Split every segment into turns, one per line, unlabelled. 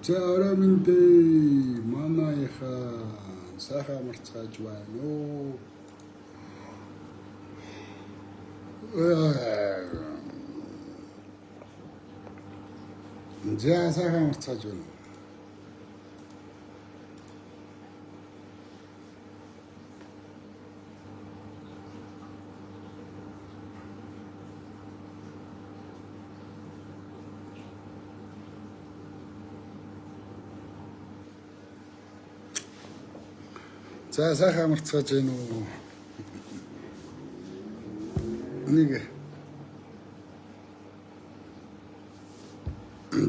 За ороймонтэй манайхаа сайхан марцгааж байна уу. За сайхан марцгааж байна. За сайхан марцгааж байна уу. Нэг.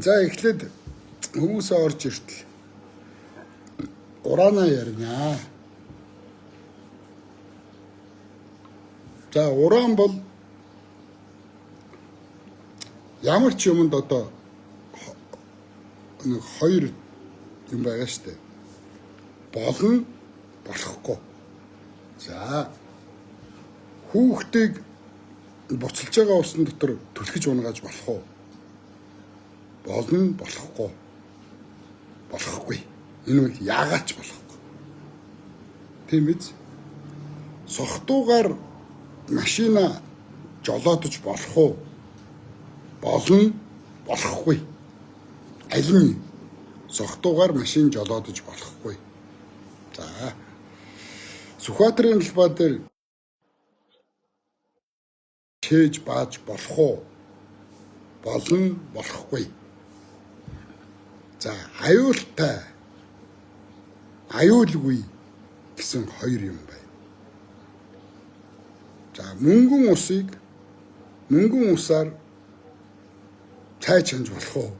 За эхлээд хүмүүсээ орж иртэл ураанаа ярина. За уран бол ямар ч юмд одоо нэг хоёр юм байгаа штэ. Болно, болохгүй. За хүүхдийг буцалж байгаа усан дотор түлхэж унгааж болох уу? Болно, болохгүй. Болохгүй. Энэ бол яагаад ч болохгүй. Тийм биз? Сохтуугаар машина жолоодож болох уу? Болно, болохгүй. Аль нь сохтуугаар машин жолоодож болохгүй. За Сүхбаатарын талбай дээр чээж бааж болох уу? Болно, болохгүй. За аюултай, аюулгүй гэсэн хоёр юм байна. За мөнгөн усаар цай чанж болох уу?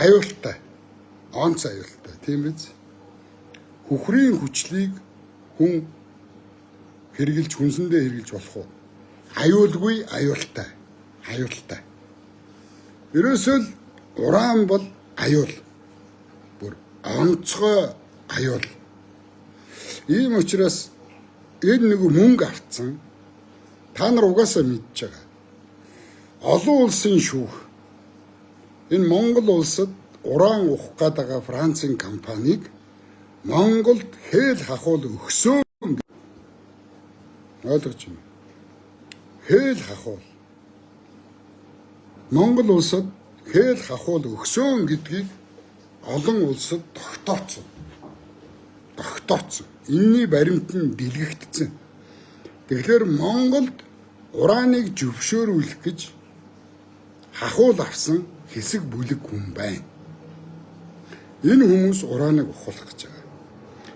Аюултай, онц аюултай, тийм биз? Хөхрийн хүчлийг хүн хэрэгжилж хүнсэндээ хэрэгжилж болох уу? Аюулгүй, аюултай. Аюултай. Ерөөсөө л уран бол аюул. Бүр онцгой аюул. Ийм учраас энэ нэг мөнгө автсан. Та нар угаасаа мэдж байгаа. Олон улсын шүүх. Энэ Монгол улсад уран ухах гэдэг Францын компанийг Монголд хэл хахуул өгсөн. Ойлгож байна. Хэл хахуул. Монгол улсад хэл хахуул өгсөн гэдгийг олон улсад тогтооцсон. Энийний баримт нь дэлгэгдсэн. Тэгэхээр Монголд урааныг зөвшөөрүүлэх гэж хахуул авсан хэсэг бүлэг хүн байна. Энэ хүмүүс урааныг ухуулах гэж байгаа.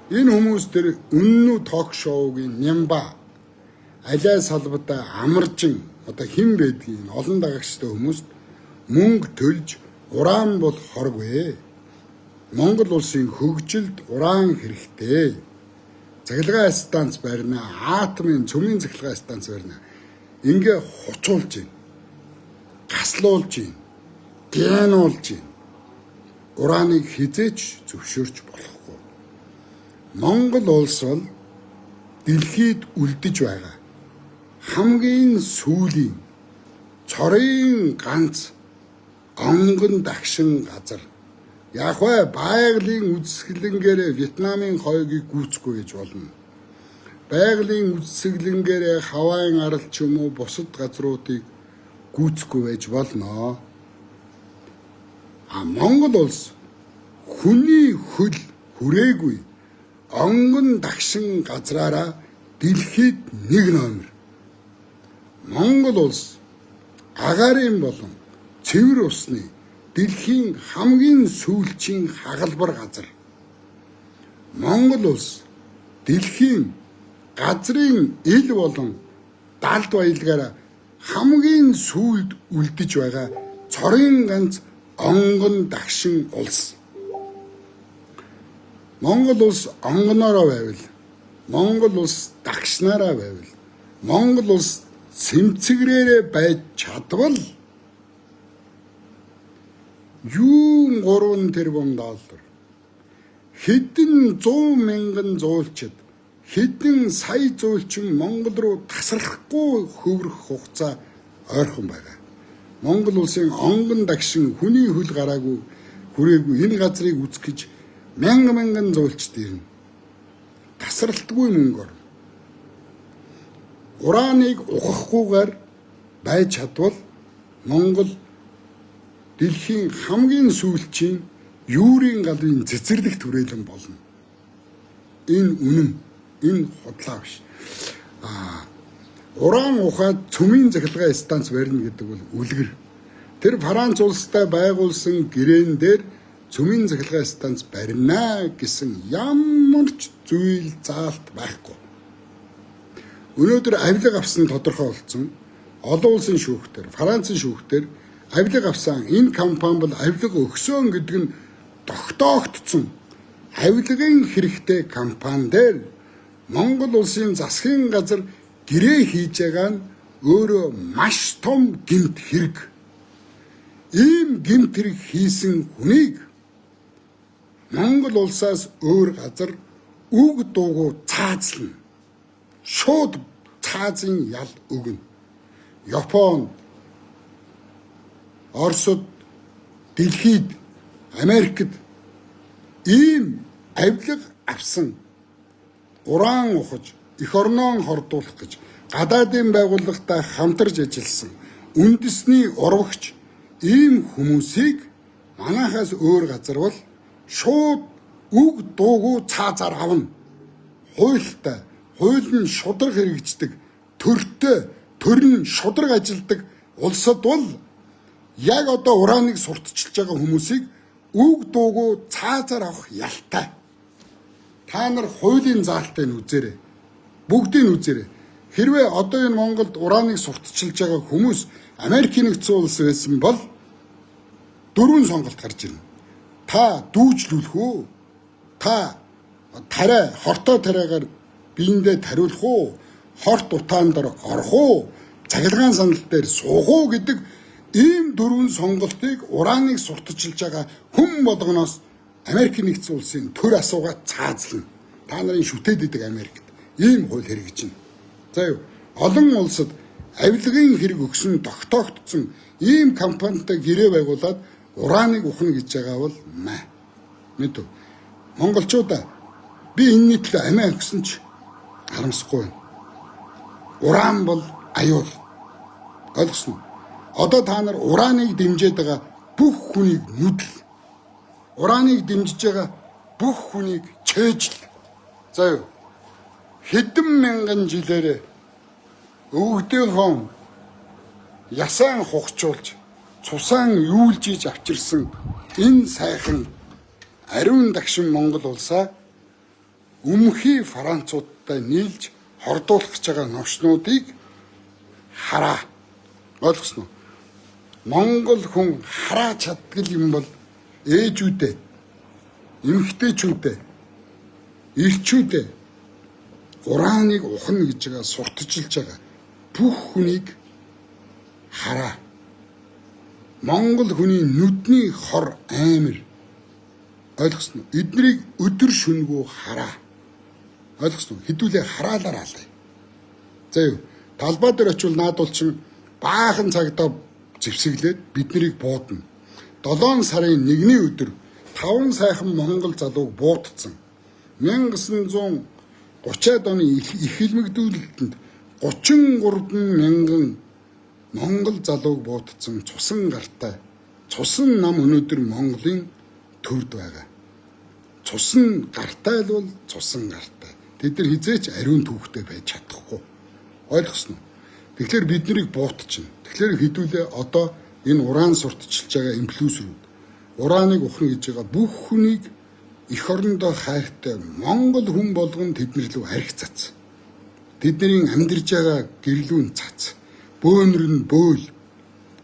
Энэ хүмүүс тэр үнэн үү ток шоугийн Нямба алай салбада амаржин одоо хэн байдгийг олон дагагчтай хүмүүст мөнгө төлж уран бол хоргүй. Монгол улсын хөгжилд уран хэрэгтэй. Цахилгаан станц барина, атомын цөмийн цахилгаан станц барина. Ингээ хуцуулж байна. Гаслуулж байна. Гянуулж байна. Ураныг хизээч зөвшөөрч болохгүй. Монгол улс бол дэлхийд үлдэж байгаа хамгийн сүүлийн цорын ганц онгон дагшин газар. Яг бай байгалийн үзэсгэлэнгээр Вьетнамын хойгийг гүйцэхгүй гэж болно. Байгалийн үзэсгэлэнгээр Хавайн арал ч юм уу бусад газруудыг гүйцэхгүй байж болно. Монгол улс хүний хөл хүрээгүй онгон дагшин газраараа дэлхийд нэг номер. Монгол улс агаарын болон цэвэр усны дэлхийн хамгийн сүүлчийн хагалбар газар. Монгол улс дэлхийн газрын ил болон далд баялгаараа хамгийн сүүлд үлдэж байгаа цорын ганц онгон дагшин улс. Монгол улс онгоноороо байвал, Монгол улс дагшнаараа байвал, Монгол улс цэмцгэрээрээ байж чадвал юу 3 тэрбум доллар хэдэн 100 мянган зуульчид хэдэн сая зуульчин Монгол руу тасрахгүй хөврөх хугацаа ойрхон байгаа. Монгол улсын онгон дагшин хүний хөл гараагүй хүрээгүй энэ газрыг үзэх гэж мянган зуульчд ирнэ. Тасралтгүй мөнгөөр. Урааныг ухахгүйгээр байж чадвал Монгол дэлхийн хамгийн сүүлчийн юурийн галын цэцэрлэг түрээлэн болно. Энэ үнэн, энэ худлаа биш. Уран ухаад цөмийн захилгаан станц барина гэдэг бол үлгэр. Тэр Франц улстай байгуулсан гэрээн дээр цөмийн захилгаан станц барина гэсэн ямар ч зүйл заалт байхгүй. Өнөөдөр авилга авсан тодорхой болсон. Олон улсын шүүхтэр, Францын шүүхтэр авилга авсан энэ компани бол авилга өгсөн гэдэг нь тогтоогдсон. Авилгын хэрэгтэй компани дээр Монгол улсын засгийн газар гэрээ хийж байгаа нь өөрөө маш том гэмт хэрэг. Ийм гэмт хэрэг хийсэн хүнийг Монгол улсаас өөр газар үг дуугүй цаазлна. Шууд цаазын ял өгнө. Япон, Оросд, Дэлхийд, Америкт ийм авилга авсан уран ухаж эх орноо хордуулах гэж гадаадын байгууллагатай хамтарч ажилласан үндэсний урвагч ийм хүмүүсийг манайхаас өөр газар бол шууд үг дуугүй цаазаар авна. Хуультай, хууль нь шудраг хэрэгждэг, төр нь шудраг ажилдаг улсад бол яг одоо урааныг сурталчилж байгаа хүмүүсийг үг дуугүй цаазаар авах ялтай. Та нар хуулийн заалтыг үзээрэй. Бүгдийг үзээрэй. Хэрвээ одоо энэ Монголд урааныг сурталчилж байгаа хүмүүс Америкийн нэгдсэн улс байсан бол дөрвөн сонголт гарч ирнэ. Та дүүжлүүлэх үү? Та тариа, хортой тариагаар биендээ тариулах уу? Хорт утаандар орох уу? Цахилгаан санал дээр суух уу гэдэг ийм дөрвөн сонголтыг урааныг сурталчилж байгаа хүн болгоноос Америкийн нэгдсэн улсын төр асуугаад цаазлна. Та нарын шүтээд идэг Америкт ийм хууль хэрэгжинэ. За юу? Олон улсад авилгын хэрэг өгсөн тогтоогдсон ийм компанитай гэрээ байгуулад урааныг ухна гэж байгаа бол мэдв. Монголчуудаа би энэний төлөө амиа өгсөн ч харамсахгүй байна. Уран бол аюул. Ойлгосноо? Одоо та нар урааныг дэмжиж байгаа бүх хүнийг нүдл. Урааныг дэмжиж байгаа бүх хүнийг чэйжл. За юу? Хэдэн мянган жилээр өвгдөнхөн ясаан хугачуулж цусаан юулжиж авчирсан энэ сайхан ариун дагшин Монгол улсаа өмнөхий Француудтай нийлж хордуулах гэж байгаа новшнуудыг хараа. Ойлгосноо? Монгол хүн хараа чаддаг юм бол ээжүүдээ, эмэгтэйчүүдээ, эрчүүдээ урааныг ухна гэж байгаа сурталчилж байгаа бүх хүнийг хараа. Монгол хүний нүдний хор амир. Ойлгосноо? Эднийг өдөр шөнөгүй хараа. Ойлгосноо? Хэдүүлээ хараалаар алаа. За юу? Талбай дээр очивол наадуулчин баахан цагдаа зэвсэглээд биднийг буудна. 7 сарын 1-ний өдөр 5 сайхан монгол залууг буудсан. 1930-ад оны их хэлмэгдүүлэлтэнд 33 мянган монгол залууг буудсан цусан гартай. Цусан нам өнөөдөр Монголын төвд байгаа. Цусан гартай л бол цусан гартай. Тэд нар хизээч ариун түүхтэй байж чадахгүй. Ойлгосноо? Тэгэхээр бид нарыг буутчихна. Тэгэхээр хэдүүлээ одоо энэ уран сурталчилж байгаа инфлюенсерүүд урааныг ухна гэж байгаа бүх хүнийг эх орондоо хайртай Монгол хүн болгон тэднэр лөө арх цац. Тэдний амьдарж байгаа гэрлүүн цац. Бөөнөр нь бөөл.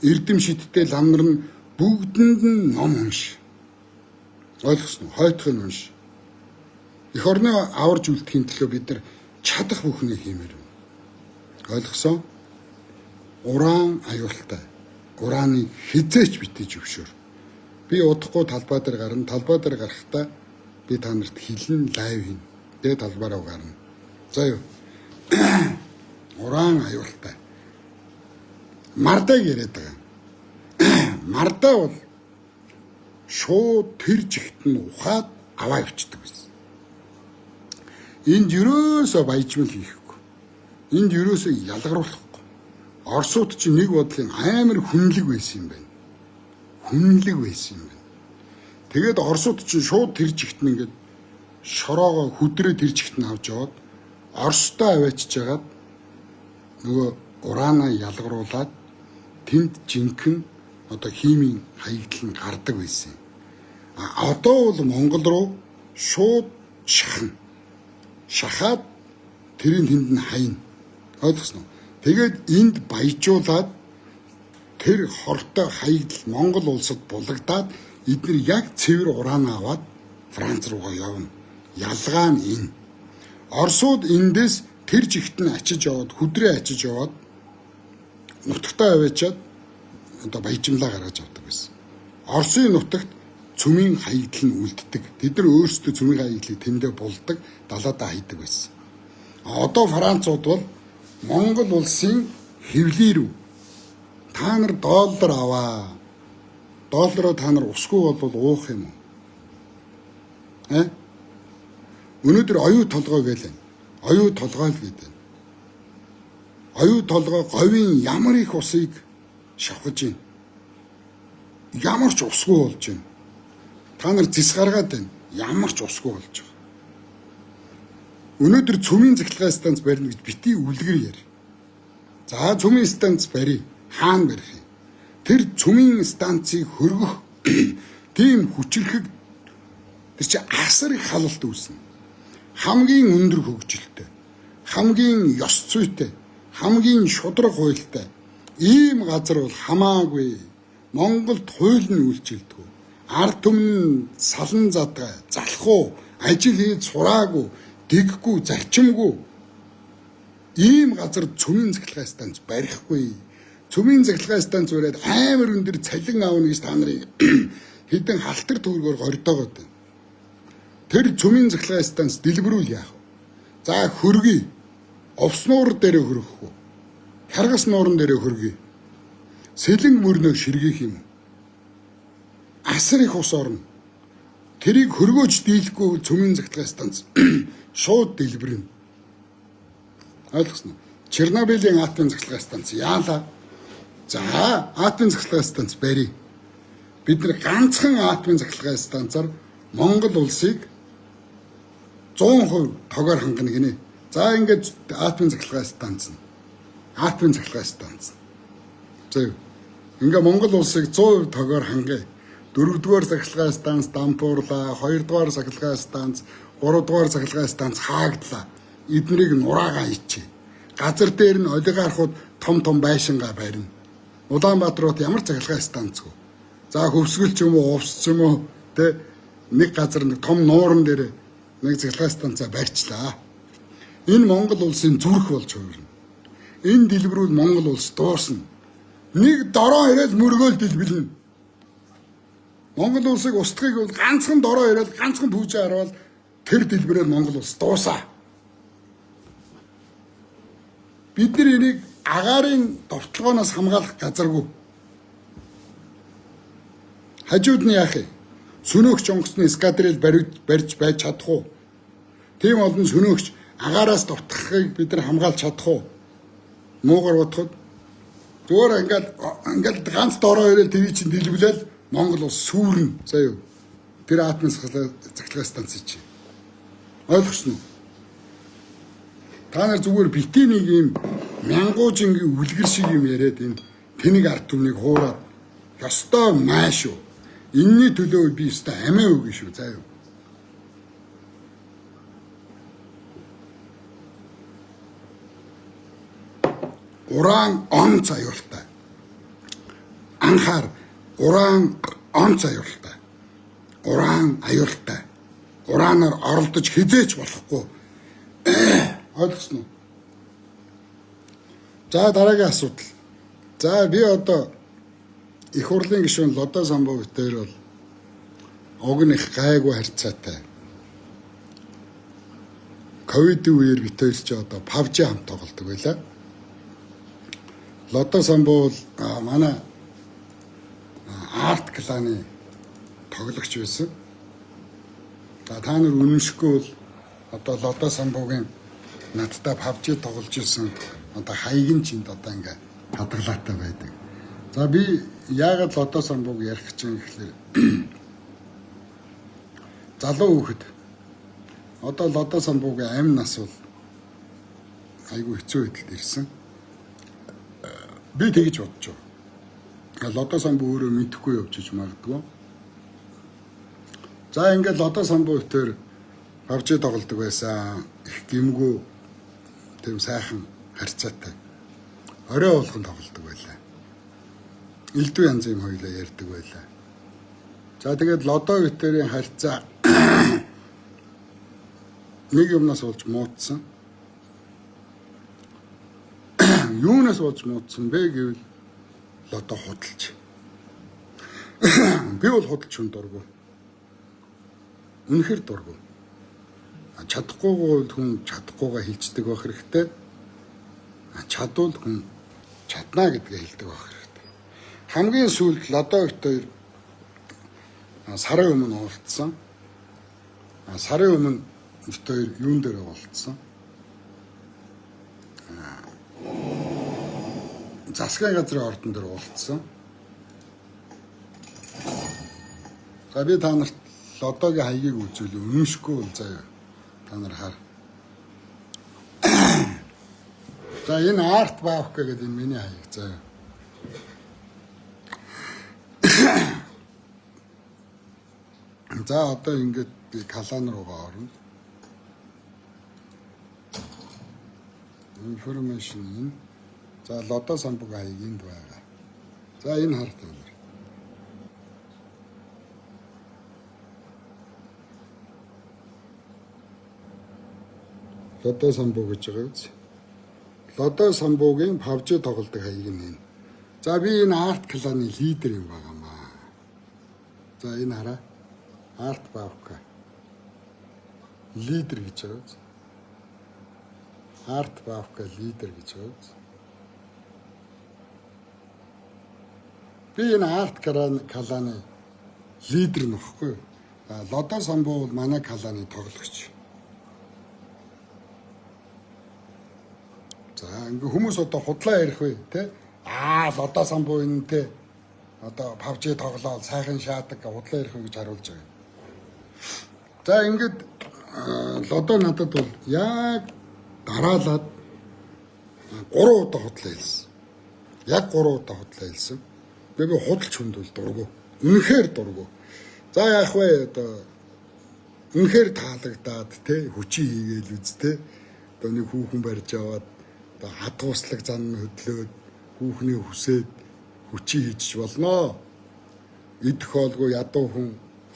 Эрдэм шидтэй ламнар нь бүгдэнд нь ном унш. Ойлгосноо? Хойтхын унш. Эх орноо аварж үлдэхийн төлөө бид нар чадах бүхнийг хиймээр байна. Ойлгосон? Уран аюултай. Урааныг хизээч битэж өвшөөр. Би удахгүй талбай дээр гарна. Талбай дээр гарахдаа би та нарт хэлэн лайв хийн. Тэгээ талбай руу гарна. За юу? Уран аюултай. Мардаг яриад байгаа. Мардаа бол шууд тэр жигт нь ухаад аваа явчихдаг байсан. Энд ерөөсөө баяжмал хийхгүй. Энд ерөөсөө ялгаруулахгүй. Оросууд чинь нэг бодлын амар хүнлэг байсан юм байна. Хүнлэг байсан юм байна. Тэгээд оросууд чинь шууд тэр жигт нь ингээд шороогоо хүдрээ тэр жигт нь авч яваад Оростой аваачж жагаад нөгөө ураанаа ялгаруулад тэнд жинхэнэ одоо химийн хаягдал нь гардаг байсан. Одоо бол Монгол руу шууд шахна. Шахаад тэрийн тэнд нь хайна. Ойлгосноо. Тэгээд энд баяжуулаад тэр хортой хаягдал Монгол улсад булагдаад эдгээр яг цэвэр ураанаа аваад Франц руугаа явна. Ялгаа нь энэ. Оросууд эндээс тэр жигт нь ачиж яваад хүдрээ ачиж яваад нутагтаа аваачаад одоо баяжмлаа гаргаж авдаг байсан. Оросын нутагт цөмийн хаягдал нь үлддэг. Тэд нар өөрсдөө цөмийн хаягдлыг тэндээ булдаг, далаадаа хайдаг байсан. Одоо Францууд бол Монгол улсын хэвлий рүү та нар доллар аваа. Доллароо та нар усгүй бол уух юм уу? Өнөөдөр оюу толгой гэлээ. Оюу толгой л гэдэг. Оюу толгой говийн ямар их усыг шавхаж байна. Ямар ч усгүй болж байна. Та нар зис гаргаад байна. Ямар ч усгүй болж байгаа. Өнөөдөр цөмийн цахилгаан станц барина гэж бити үлгэр яар. За цөмийн станц барь. Хаана барих юм? Тэр цөмийн станцыг хөргөх тийм хүчрхэг тэр чи асар их халалт үүснэ. Хамгийн өндөр хөгжилтэй, хамгийн ёс зүйтэй, хамгийн шудраг хуультай ийм газар бол хамаагүй Монголд хууль нь үйлчилдэг. Ард түмэн салан задгай, залхуу, ажил хийж сураагүй, дэггүй, зарчимгүй ийм газар цөмийн цахилгаан станц барихгүй. Цөмийн цахилгаан станц бариад амар өндөр цалин аавна гэж та нарыг хэдэн халтар төгрөгөөр гордоогоод байна. Тэр цөмийн цахилгаан станц дэлбэрүүл яах вэ? За хөргий. Овс нуур дээрээ хөргөх үү? Харгас нууран дээрээ хөргий. Сэлэн мөрнөө ширгээх юм. Асар их ус орно. Тэрийг хөргөөж дийлэхгүй цөмийн цахилгаан станц шууд дэлбэрнэ. Ойлгосноо. Чернобылийн атомын цахилгаан станц яалаа. За атомын цахилгаан станц барь. Бид нар ганцхан атомын цахилгаан станцаар Монгол улсыг 100% тогоор хангана гинэ. За ингээд атомын цахилгаан станц нь. Атомын цахилгаан станц. За ингээ Монгол улсыг 100% тогоор хангая. 4-р цахилгаан станц дампуурлаа, 2-р цахилгаан станц, 3-р цахилгаан станц хаагдлаа. Эднийг нураагаа ичээ. Газар дээр нь олигархууд том байшингаа барина. Улаанбаатарт ямар цахилгаан станц вэ? За хөвсгөл ч юм уу, увс ч юм уу, тэ нэг газар нэг том нууран дээр нэг цахилгаан станцаа барьчлаа. Энэ Монгол улсын зүрх болж хувирна. Энэ дэлбэрүүд Монгол улс дуусна. Нэг дороо ирээд мөргөөл дэлбэлнэ. Монгол улсыг устгахыг бол ганцхан дороо ирээд ганцхан пүүжээ харуул тэр дэлбэрээр Монгол улс дуусаа. Бид нар энийг агаарын довтлогооноос хамгаалах газаргүй. Хажууд нь яах вэ? Сүнөөгч онгоцны эскадрил барьж байж чадах уу? Тийм олон сүнөөгч агаараас довтлохыг бид нар хамгаалж чадах уу? Муугар бодоход зүгээр ингээд ганц дороо ирэл тэр чинь дэлбэлэл Монгол улс сүрнэ. За юу? Тэр атомын цахилгаан станц чинь. Ойлгосноо? Та нар зүгээр бити нэг юм мянгуужингийн үлгэр шиг юм яриад энэ тэнэг ард түмнийг хуураад ёстой мааш шүү. Энэний төлөө би ёстой амиа өгнө шүү. За юу? Уран он цаюултай. Анхаар уран он цаюултай. Уран аюултай. Ураанаар оролдож хизээч болохгүй. Ойлгосноо? За дараагийн асуудал. За би одоо их хурлын гишүүн Лодо Самбовитээр бол уг нь их гайгүй харьцаатай. Ковидын үеэр бид хоёр ч одоо PUBG хамт тоглодог байлаа. Лодо Самбов бол манай арт кланы тоглогч байсан. За та нар үнэмшгүй бол одоо Лодо Самбуугийн надтай PUBG тоглож ирсэн одоо хаягийн чинд одоо ингээ хадгалаатай байдаг. За би яагаад Лодо Самбууг ярих гэж юм гэхээр залуу хүүхэд одоо Лодо Самбуугийн амь нас бол айгүй хэцүү байдалд ирсэн. Би тэгж бодож байгаа. Лодо Самбуу өөрөө мэдэхгүй явж иж магадгүй. За ингээд Лодо Самбуу өтөр PUBG тоглодог байсан. Их гимгүү тийм сайхан харьцаатай. Орой болгон тоглодог байлаа. Элдв янзын хоёлоо ярьдаг байлаа. За тэгээд Лодо өтөрийн харьцаа нэг юмнаас болж муудсан. Юунаас болж муудсан бэ гэвэл Лодо худалч. Би бол худалч хүн дургу. Үнэхээр дургу. Чадахгүйг хүн чадахгүйгээ хэлцдэг байх хэрэгтэй. Чадвал хүн чадна гэдгээ хэлдэг байх хэрэгтэй. Хамгийн сүүлд Лодо өтөр сарын өмнө уулзсан. Сарын өмнө өтөр юун дээр уулзсан? Засгийн газрын ордон дээр уулзсан. За би та нарт Лодогийн хаягийг үзүүл үнэмшгүй бол заяа. Та нар хар. За энэ арт баавка гэдэг энэ миний хаяг заяа. За одоо ингээд би калан руугаа орно. Information энэ. За Лодо Самбуугийн хаяг энд байгаа. За энэ харт байна. Лодо Самбуу гэж байгаа биз? Лодо Самбуугийн PUBG тоглодог хаяг нь энэ. За би энэ арт кланы лидер юм байгаамаа. За энэ хараа. Арт баавка. Лидер гэж байгаа биз? Арт баавка лидер гэж байгаа биз? Би энэ арт кланы лидер нөхгүй. Лодо Самбуу бол манай кланы тоглогч. За ингээ хүмүүс одоо худлаа ярих вэ те? Лодо Самбуу энэ те одоо PUBG тоглоод сайхан шаадаг худлаа ярих вэ гэж харуулж байгаа. За ингээд Лодо надад бол яг дараалаад 3 удаа худлаа хэлсэн. Яг 3 удаа худлаа хэлсэн. Би худалч хүнд бол дургу. Үнэхээр дургу. За яах вэ одоо үнэхээр таалагдаад те хүчий хийгээл үз те. Одоо нэг хүүхэн барьж аваад хадгууслаг зан хөдлөөд хүүхний хүсээд хүчий хийж болноо. Идэх хоолгүй ядуу хүн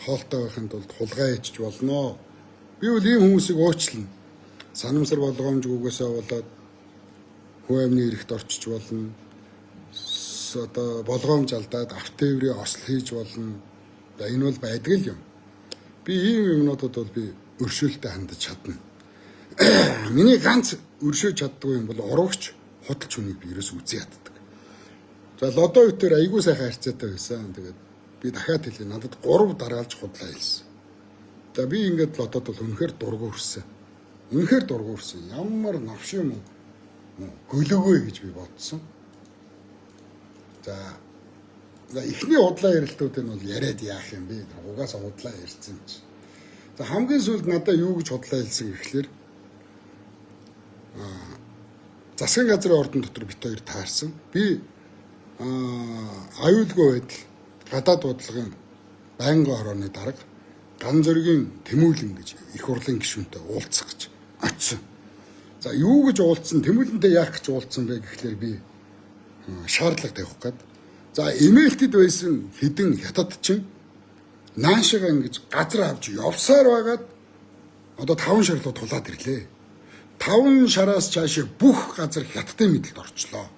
хоолтой байхын тулд хулгай хийж болноо. Би бол ийм хүмүүсийг уучлана. Санамсар болгоомжгүйгээсээ болоод хүн амны эрэхт орчиж болно. Одоо болгоомж алдаад автоэврийн осол хийж болно. Энэ бол байдаг л юм. Би ийм юмнуудад бол би өршөөлтөй хандаж чадна. Миний ганц өршөөж чаддгүй юм бол урагч худалч хүнийг би ерөөс үзий яддаг. За Лодо өтөр айгүй сайхан харьцаатай байсан. Тэгээд би дахиад хэлээ надад 3 дараалж худлаа хэлсэн. За би ингээд Лодод бол үнэхээр дургу өрсөн. Үнэхээр дургу өрсөн. Ямар навш юм гөлөгөө гэж би бодсон. За эхний худлаа ярилтууд нь бол яриад яах юм бэ? Угаасаа худлаа ярьсан чи. За хамгийн сүүлд надад юу гэж худлаа хэлсэн гэхэлэр засгийн газрын ордон дотор бит хоёр таарсан. Би аюулгүй байдал гадаад бодлогын байнгын орооны дарга Ган зөргийн Тэмүүлэн гэж их хурлын гишүүнтэй уулзах гэж очсон. За юу гэж уулзсан? Тэмүүлэнтэй яах гэж уулзсан бэ гэхлээр би шаардлага тавих гээд. За имэйлтэд байсан хэдэн хятад чин наашигаа ингэж газар авч явсаар байгаад одоо 5 шарлуу тулаад ирлээ. 5 шараас цаашаа бүх газар хятадын мэдлэлд орчлоо.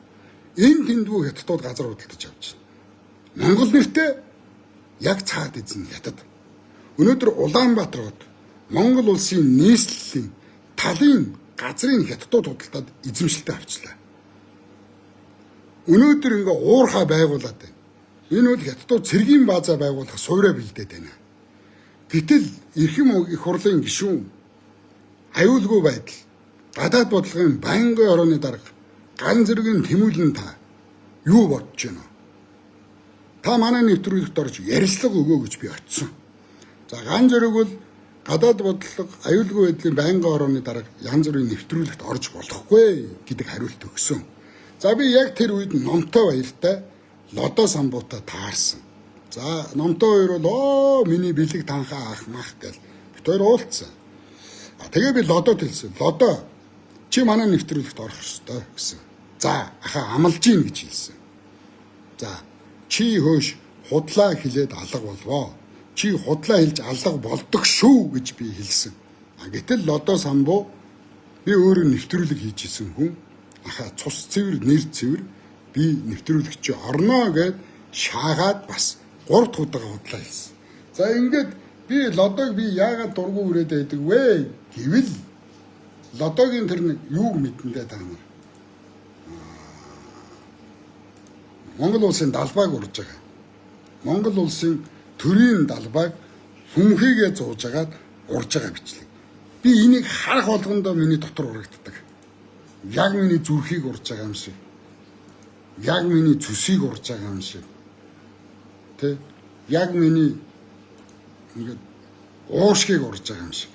Энэ тэндүү хятадууд газар худалдаж авч байна. Монгол нэртэй яг цаад эзэн хятад. Өнөөдөр Улаанбаатарт Монгол улсын нийслэлийн талын газрын хятадууд худалдаад эзэмшилтэй авчлаа. Өнөөдөр ингээ уурхай байгуулад байна. Энэ бол хятадууд цэргийн баазаа байгуулах суурэ бэлдээд байна. Гэтэл эрхэм их хурлын гишүүн аюулгүй байдал, гадаад бодлогын байнгын орооны дарга, ган зэргийн тэмүүлэн та юу бодож байна? Та манай нэвтрүүлэгт орж ярилцлага өгөө гэж би очисон. За ган зэрэг бол гадаад бодлого, аюулгүй байдлын байнгын орооны дарга янз бүрийн нэвтрүүлэгт орж болохгүй гэдэг хариулт өгсөн. За би яг тэр үед номтой баяртай лодо самбуутай таарсан. За номтой хоёр бол миний бэлэг танхаа ах мах гэл бит хоёр уулцсан. Тэгээ би лодод хэлсэн. Лодо чи манай нэвтрүүлэгт орох ёстой гэсэн. За ахаа амлаж ийн гэж хэлсэн. За чи хөөш худлаа хэлээд алга болвоо. Чи худлаа хэлж алга болдог шүү гэж би хэлсэн. Гэтэл лодо самбуу би өөрөө нэвтрүүлэг хийж исэн хүн. Ахаа цус цэвэр нэр цэвэр би нэвтрүүлэгч орноо гэд шаагаад бас 3 дахь удаа худлаа хэлсэн. За ингээд би лодог би яагаад дургу үрээд байдаг вэ гэвэл лодогийн тэр нэг юуг мэдэндээ та нар Монгол улсын далбайг урж байгаа. Монгол улсын төрийн далбайг хүмхийгээ зууж агаад урж байгаа бичлэг. Би энийг харах болгондоо миний дотор урагддаг. Яг миний зүрхийг урж байгаа юм шиг. Яг миний зүсийг урж байгаа юм шиг. Тэ? Яг миний ингээд уушгийг урж байгаа юм шиг.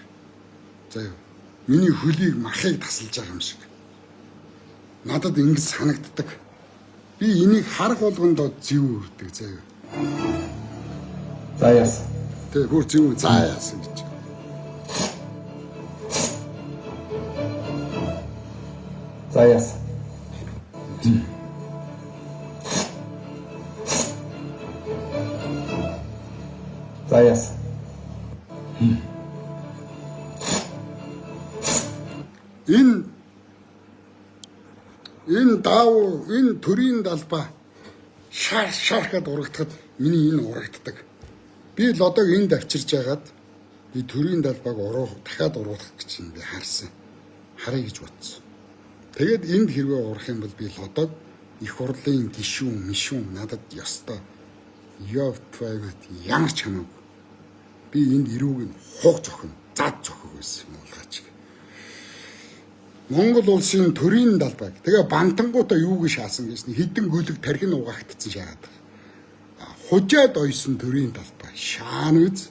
За юу. Миний хөлийг махыг тасалж байгаа юм шиг. Надад ингэж санагддаг. Би энийг харах болгондоо зэв үрдэг заа юу.
За яасан.
Тэ бүр зэв заа яасан гэж.
За яасан. За яасан.
Энэ даав энэ төрийн далбаа шархад урагдахад миний энэ урагддаг. Би лодог энд авчирж байгаад би төрийн далбааг дахиад уруулах гэж юм би харсан. Харъя гэж бодсон. Тэгээд энд хэрвээ урах юм бол би лодог их хурлын гишүүн мишүүн надад ёстой. Ёвтвайват ямар ч хамаагүй. Би энд ирүүг нь хуг зохино, зад зохих байсан юм уулгаач. Монгол улсын төрийн далбайг тэгээ бантангуудаа юу гэж шаасан гэсэн хідэн гөлөг тархин угаагдсан шахаад. Хужаад ойсон төрийн далбай шаан үз.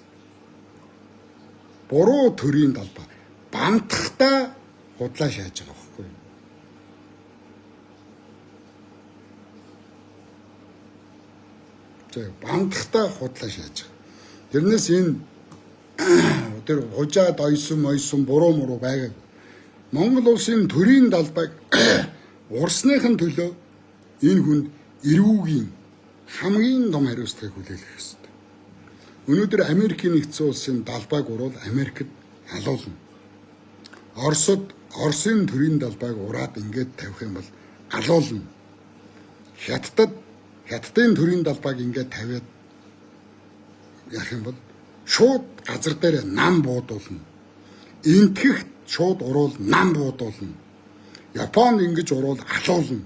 Буруу төрийн далбай бантахтаа худлаа шааж байгаа байхгүй. Тэгээ бантахтаа худлаа шааж байгаа. Тэрнээс энэ тэр хужаад ойсон буруу муруу байгаад Монгол улсын төрийн далбайг урсныхын төлөө энэ хүнд эрүүгийн хамгийн том хариуцлагыг хүлээх ёстой. Өнөөдөр Америкийн нэгдсэн улсын далбайг уруул Америкт алуулна. Оросын төрийн далбайг ураад ингээд тавих юм бол алуулна. Хятадын төрийн далбайг ингээд тавиад яах юм бол шууд газар дээр нам буудуулна. Энтгэхт шууд уруул нам буудуулна. Японд ингэж уруул алуулна.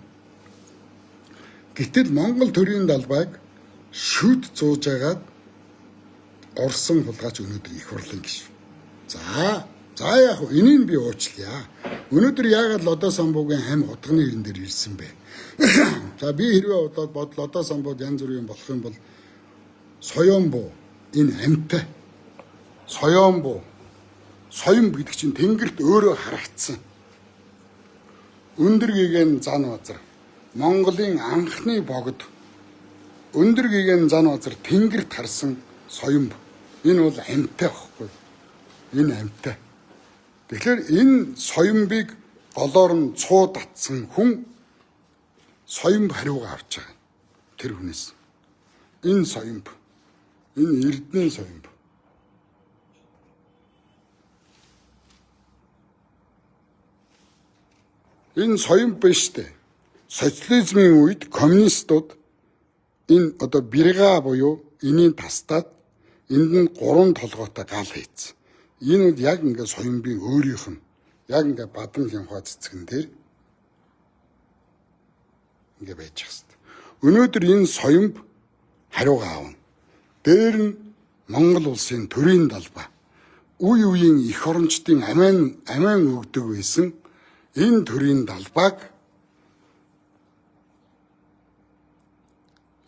Гэтэл Монгол төрийн далбайг шүд зууж агаад орсон хулгайч өнөөдөр их хурлын гишүүн. За яг хөө энийг би уучлая. Өнөөдөр яагаад лодо самбуугийн хам утганы хэрэн дээр ирсэн бэ? За би хэрвээ бодоод лодо самбууд янз бүрийн болох юм бол соёомбуу энэ амьтай соёомбуу соём гэдэг чинь тэнгэрт өөрөө харагдсан. Өндөр гэгэн зан базар Монголын анхны богд өндөр гэгэн зан базар тэнгэрт харсан соём. Энэ бол амьтай байхгүй. Энэ амьтай. Тэгэхээр энэ соёмбыг голоор нь цуу татсан хүн соёмб хариугаа авч байгаа. Тэр хүнээс. Энэ соёмб. Энэ эрдэнэ соёмб. Энэ соёмб биш үү? Социализмын үед коммунистууд энэ одоо бирга буюу энийн тастаад энд нь 3 толгойтой гал хийцэн. Энэ бол яг ингээд соёмбын өөрийнх нь яг ингээд бадан лимфа цэцгэн дээр ингээд байж байгаа хэвээр. Өнөөдөр энэ соёмб хариугаа авна. Дээр нь Монгол улсын төрийн далбай. Үе үеийн эх орончдын амиан өгдөг байсан энэ төрийн далбайг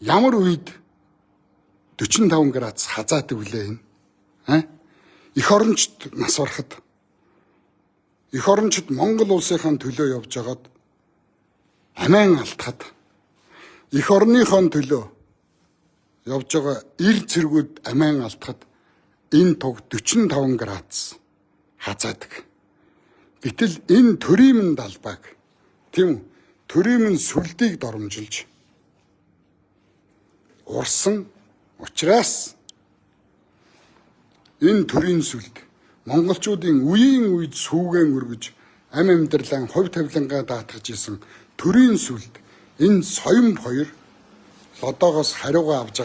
ямар үед 45 градус хазаадаг вүлээ энэ? Эх орончд нас барахад эх орончд Монгол улсынхаа төлөө явж байгаад амиан алдахад эх орныхон төлөө явж байгаа эр цэргүүд амиан алдахад энэ туг 45 градус хазаадаг. Гэтэл энэ төрийн далбайг тийм төрийн сүлдийг доромжилж урсан учраас энэ төрийн сүлд монголчуудын үеийн үед сүүгэн өргөж ам амьдралаа хувь тавилангаа даатгаж исэн төрийн сүлд энэ соён хоёр лодоогоос хариугаа авж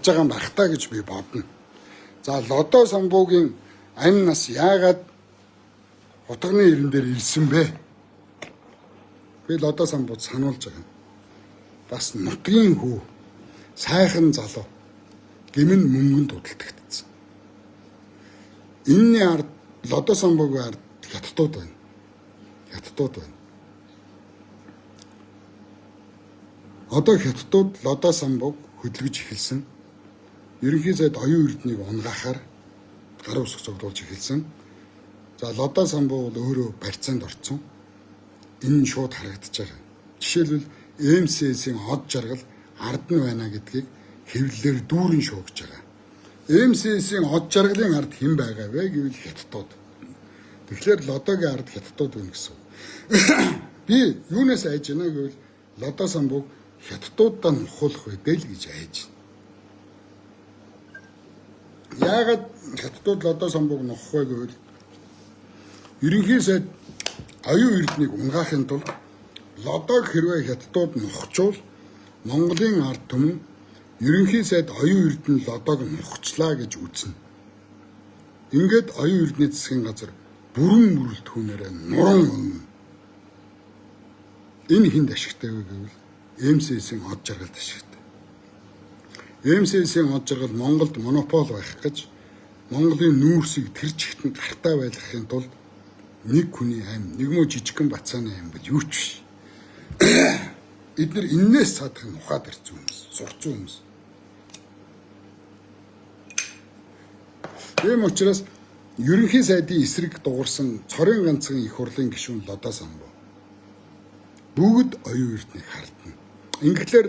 байгаа бахтаа гэж би бодно. За лодо самбуугийн амь нас яагаад утганы ирэн дээр ирсэн бэ? Би лодо самбууд сануулж байгаа. Бас нутгийн хүү сайхан залуу гэмн мөнгөнд худалдагдсан. Энэний ард лодо самбуугийн ард хятадууд байна. Одоо хятадууд лодо самбууг хөдөлгөж эхэлсэн. Ерөнхий сайд оюун эрднийг унгаахаар гар усх цогдуулж эхэлсэн. За лодо самбуу бол өөрөө барьцаанд орцсон. Энэ нь шууд харагдаж байгаа. Жишээлбэл МСС-ийн од жаргал ард нь байна гэдгийг хэвлэлээр дүүрэн шуугж байгаа. МСС-ийн од жаргалын ард хэн байгаа вэ гэвэл хятадууд. Тэгэхээр лодогийн ард хятадууд байна гэсэн. Би юунаас айж байна гэвэл лодо самбууг хятадуудаа нухуулах вэ л гэж айж байна. Яагаад хятадууд лодо самбууг нухах вэ гэвэл ерөнхий сайд оюун эрднийг унгаахын тулд лодог хэрвээ хятадууд нухчвал Монголын ард түмэн ерөнхий сайд оюун эрдэн лодог нухчлаа гэж үзнэ. Ингээд оюун эрдний засгийн газар бүрэн бүрэлдэхүүнээрээ нуран унна. Энэ хүнд ашигтай вэ гэвэл МСС-ийн од жаргалд ашигтай. МСС-ийн од жаргал Монголд монопол байх гэж Монголын нүүрсийг тэр чигтэн гартаа байлгахын тулд нэг хүний амь, нэг муу жижигхэн бацааны амь бол юу ч биш. Эдгээр энээс цаадах ухаад ирсэн хүмүүс, сурцсан хүмүүс. Тийм учраас ерөнхий сайдын эсрэг дуурсан цорын ганцхан их хурлын гишүүн лодо самбуу бүгд оюун эрднийг хардна. Ингэхлээр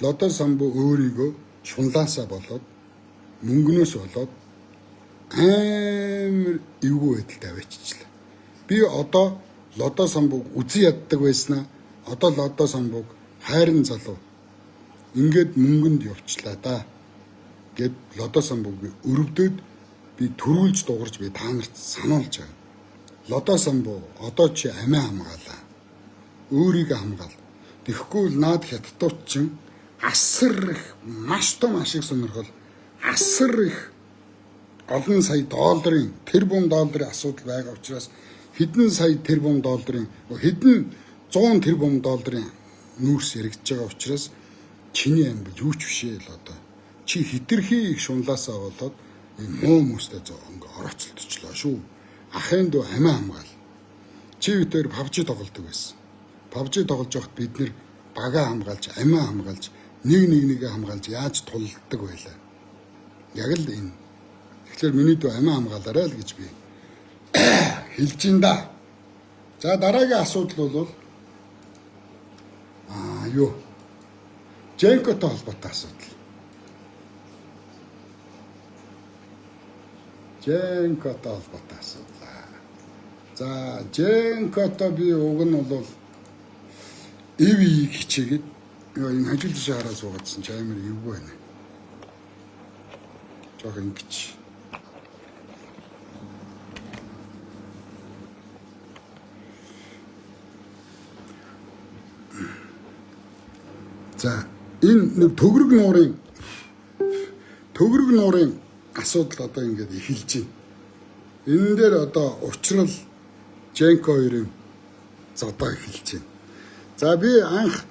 лодо самбуу өөрийгөө шунлаасаа болоод мөнгнөөс болоод амар эвгүй байдалтай авчичлаа. Би одоо лодо самбууг үзэн яддаг байснаа одоо лодо самбууг хайрын залуу ингээд мөнгөнд явчлаа да гэд лодо самбууг би өрөвдөд би төрүүлж дуурж би та нарт сануулж байгаа. Лодо самбуу одоо чи амиа хамгаалаа. Өөрийгөө хамгаал. Тэгэхгүй л наад хятадууд чинь асар их маш том ашиг сонирхол асар их олон сая долларын тэрбум долларын асуудал байгаа учраас хэдэн сая тэрбум долларын хэдэн 100 тэрбум долларын нүүрс яригдж байгаа учраас чиний амбил юу ч биш л одоо чи хитрхи их шунлаасаа болоод муу хүмүүстэй ингээ орооцолтчлоо шүү. Ахын дөө амиа хамгаал. Чи битээр PUBG тоглодог байсан. PUBG тоглож байхад бид нэр бага хамгаалж, амиа хамгаалж, нэгээ хамгаалж яаж тулдаг байлаа. Яг л энэ. Тэгэхээр миний дөө амиа хамгаалаарай л гэж би хэлж ин да. За дараагийн асуудал бол юу? Женкотой холбоотой асуудал. Женкотой холбоотой асуудал. За Женкотой би уг нь бол эвийг хичээгээд энэ хажууд тийш хараа суугаадсан ч амар эвгүй байна. Жог ингэж. За энэ нэг төгрөг нуурын асуудал одоо ингээд эхэлж байна. Энэ дээр одоо учрал Женко хоёрын зодоо эхэлж байна. За би анх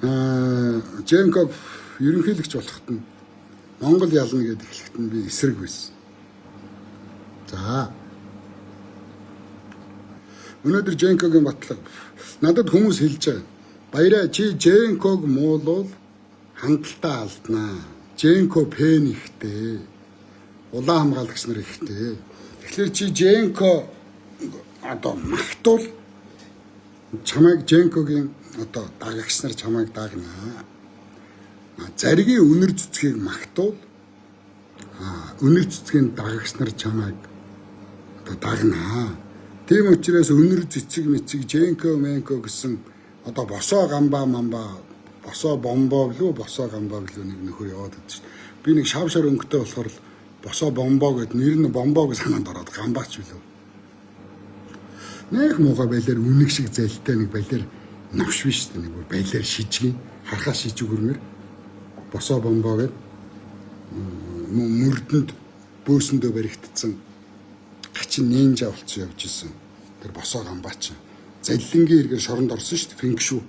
Женков ерөнхийлөгч болоход нь Монгол ялна гэдэг эхлэхэд нь би эсрэг байсан. За. Өнөөдөр Женковгийн батлага надад хүмүүс хэлж байгаа. Баяраа чи Женког муулвал хандлтаа алднаа. Женко пен ихтэй. Улаан хамгаалагч нар ихтэй. Тэгэхээр чи Женко одоо магтуул чамайг Женкогийн одоо дагагч нар чамайг дагнаа. Заргийн үнэр цэцгийг магтуул үнэр цэцгийн дагагч нар чамайг одоо дагнаа. Тийм учраас үнэр цэцэг мэцэг Женко Менко гэсэн одоо босоо гамбаа мамбаа босоо бомбоо билүү босоо гамбаа билүү нэг нөхөр яваад байдаг шүү. Би нэг шавшар өнгөтэй болохоор л босоо бомбоо гэд нэр нь бомбоо гэж санаанд ороод гамбаач билүү. Нэг мууга байлаар үнэг шиг зэлтэй нэг байлаар навш биш дээ нэг байлаар шижгийн харахаа шижиг өрмөр босоо бомбоо гэд мөрдөнд бөөсөндөө баригдсан гачин нинжа болцсон явж исэн. Тэр босоо гамбаач заллингийн эргээр шоронд орсон шүү дээ фингшүү.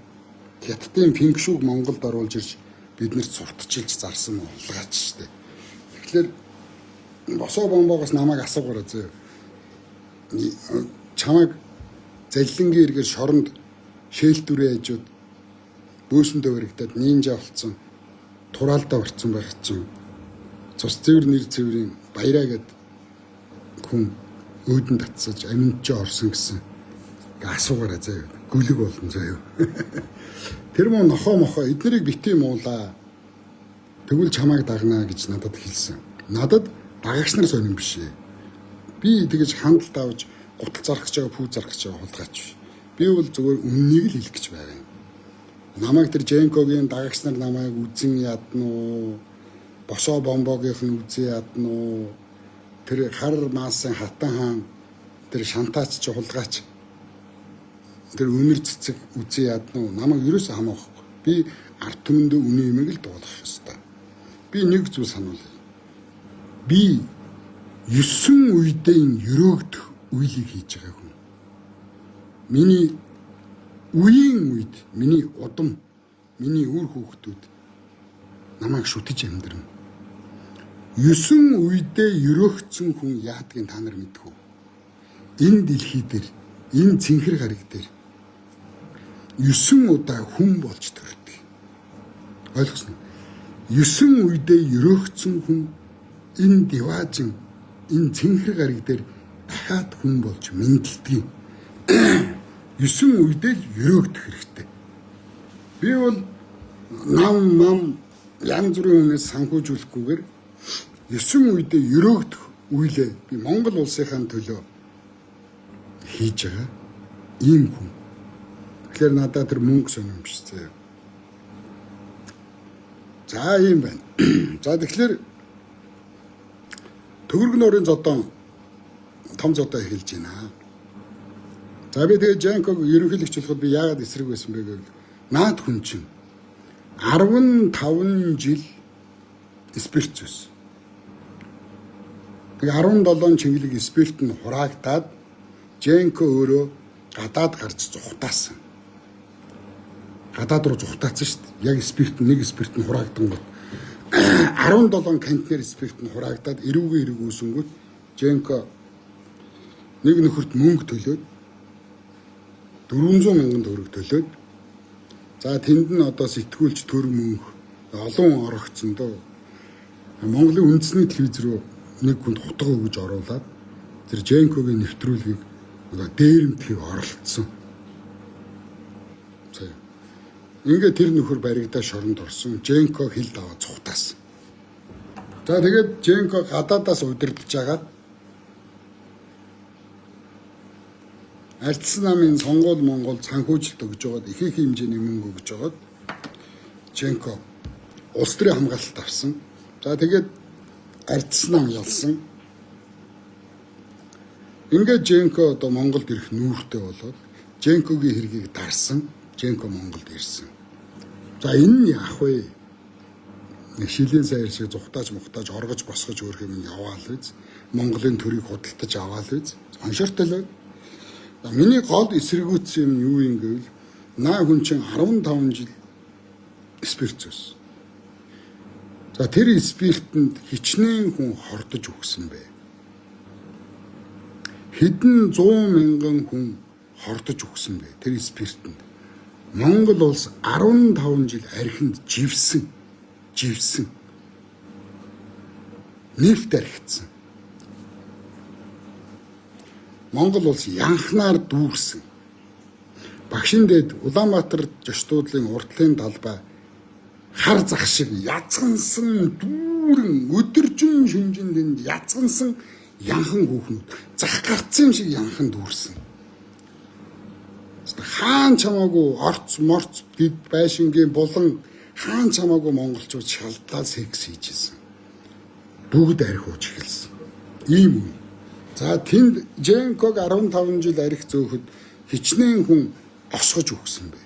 Хятадын фингшүүг Монголд оруулж ирж биднэрт сурталчилж зарсан улгаач шүү дээ. Тэгэхээр босоо бомбоогоос намайг асуугаарай зөө. Чамайг заллингийн эргээр шоронд шээлтүрээ хажууд бөөсөндөө баригдаад нинжа болцсон тураалдаа орцсон байх чинь цус цэвэр нэр цэврийн баяраа гэд хүн өөдөн татсаж аминд ч орсон гэсэн асуугаарай заяа гүлэг болно заяа. Тэр мөн нохоо мохоо эднэрийг битгий муулаа. Тэгвэл чамайг дагнаа гэж надад хэлсэн. Надад дагагч нар сонирн биш ээ. Би тэгэж хандлт авч гутал зарах гэж байгаа, пүү зарах гэж байгаа хулгайч биш. Би бол зүгээр үннийг л хэлэх гэж байгаа юм. Намайг тэр Женкогийн дагагч нар намайг үзэн ядна уу? Босоо бомбогийнх нь үзэн ядна уу? Тэр хар маасан хатан хаан тэр шантаач ч хулгайч тэр үнэр цэцэг үзэн ядна уу? Намайг ерөөсөө хамаахгүй. Би ард түмэндээ үнэн юмыг л дуулах ёстой. Би нэг зүйл сануулъя. Би 9 үеийн өрөөгдөх үйлийг хийж байгаа хүн. Миний үеийн үед миний удам, миний үр хүүхдүүд намайг шүтэж амьдрна. 9 үедээ өрөөгдсөн хүн яадгийг та нар мэдэх үү? Энэ дэлхий дээр, энэ цэнхэр гариг дээр 9 удаа хүн болж төрдөг. Ойлгосноо? 9 үедээ өрөөгдсөн хүн энэ диваажин энэ цэнхэр гариг дээр дахиад хүн болж мэндэлдэг. 9 үедээ л өрөөгдөх хэрэгтэй. Би бол нам янз бүрийн хүнээс санхүүжүүлэхгүйгээр 9 үедээ өрөөгдөх үйлээ би Монгол улсынхаа төлөө хийж байгаа ийм хүн. Тэгэхээр надад тэр мөнгө сонирм биш заяа. За ийм байна. За тэгэхээр төгөрг нуурын зодон том зодоо эхэлж байна. За би тэгээ Женког ерөнхийлөгч болоход би яагаад эсрэг байсан бэ гэвэл наад хүн чинь 15 жил спирт зүйс. Тэгээ 17 чингэлэг спирт нь хураагдаад Женко өөрөө гадаад гарч зүхтаасан. Гадаад руу зүхтаасан шүү дээ. Яг спирт нэг спирт нь хураагдан гот 17 контейнер спирт нь хураагдаад эрүүгээ эргүүлсэнгүүт Женко нэг нөхөрт мөнгө төлөөд 400 мянган төгрөг төлөөд за тэнд нь одоо сэтгүүлч төр мөнх олон орогцсон доо. Монголын үндэсний телевиз рүү нэг хүнд хутга өгж оруулаад тэр Женкогийн нэвтрүүлгийг одоо дээрэмтгийг оролцсон. Ингээд тэр нөхөр баригдаа шоронд орсон. Женко хил даваа цухтаасан. За тэгээд Женко гадаадаас удирдах жагаад альцсан намын сонгуул Монгол санхүүжилт өгж байгаад их хэмжээний мөнгө өгж байгаад Женко улс төрийн хамгаалалт авсан. За тэгээд альцсан нам ялсан. Ингээд Женко одоо Монголд ирэх нүүртэй болоод Женкогийн хэргийг дарсан. Женко Монголд ирсэн. За энэ нь яах вэ? Шилийн саяр шиг зүхтааж мухтааж оргож босгож өөрх юм яваал үз. Монголын төрийг худалдаж аваал үз. Оншортой л. Миний гол эсэргүүцсэн юм юу юм гэвэл наа хүн чинь 15 жил спирт зөөсөн. За тэр спиртэнд хичнээн хүн хордож өгсөн бэ. Хэдэн 100 мянган хүн хордож өгсөн бэ тэр спиртэнд. Монгол улс 15 жил архинд живсэн. Нефт архицсан. Монгол улс янхнаар дүүрсэн. Багшин дээд Улаанбаатар жошдуудлын уртлын талбай хар зах шиг язгансан дүүрэн өдөржин шүнжинд язгансан янхан хүүхнүүд зах гарцсан шиг янхан дүүрсэн. Хаан чамаагүй орц морц дэд байшингийн булан хаан чамаагүй монголчууд шалдаа секс хийжсэн. Бүгд архиуж эхэлсэн. Ийм үе. За тэнд Женког 15 жил архи зөөхөд хичнээн хүн осгож өгсөн бэ.